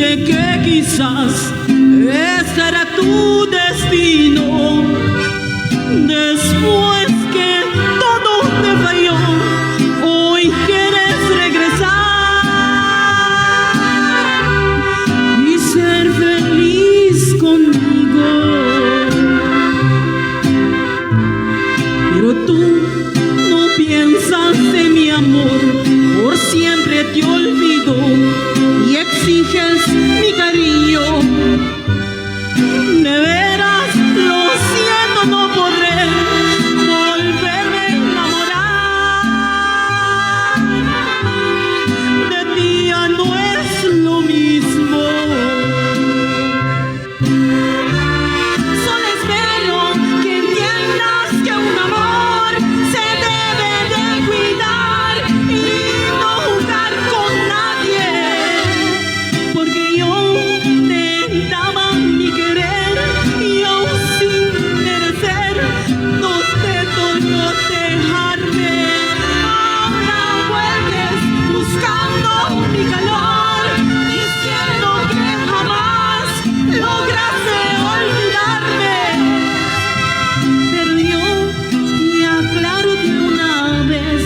sé que quizás ese era tu destino. Después que todo te falló, hoy quieres regresar y ser feliz conmigo. Pero tú no piensas en mi amor, por siempre te olvido y exiges mi cariño. De veras, lo siento, no podré volverme a enamorar. De ti ya no es lo mismo. Solo espero que entiendas que un amor se debe de cuidar y no jugar con nadie, porque yo te daba mi querer y aún sin merecer no te tocó dejarme. Ahora vuelves buscando mi calor, diciendo que jamás lograste olvidarme. Pero yo te aclaro de una vez,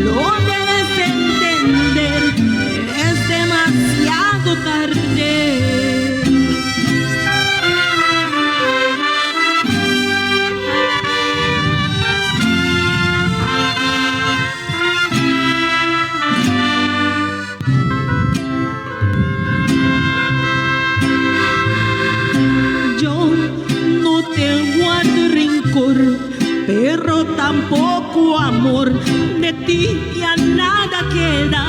lo debes entender, es demasiado tarde. Yo no te guardo rencor, pero tampoco amor. De ti ya nada queda.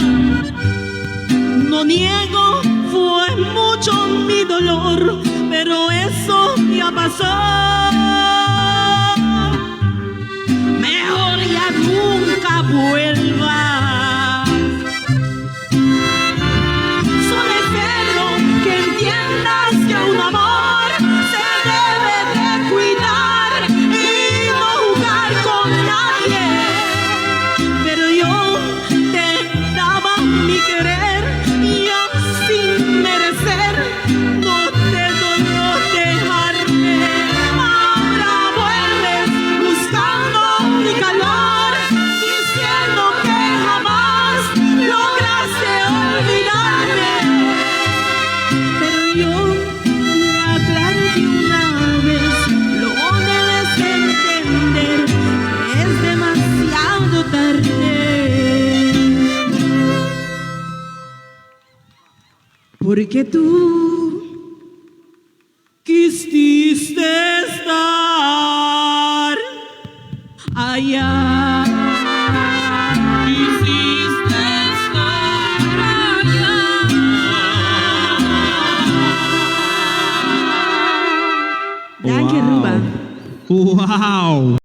No niego, fue mucho mi dolor, pero eso ya pasó. Mejor ya nunca vuelvas. Solo espero que entiendas que un amor se debe de cuidar y no jugar con nadie. Pero yo te daba mi querer y aún sin merecer no te dolió dejarme. Ahora vuelves buscando mi calor, diciendo que jamás lograste olvidarme. Pero yo te aclaro de una vez, lo debes entender, es demasiado tarde. Porque tú quisiste estar allá. Quisiste estar allá. Danke, Ruba. Wow.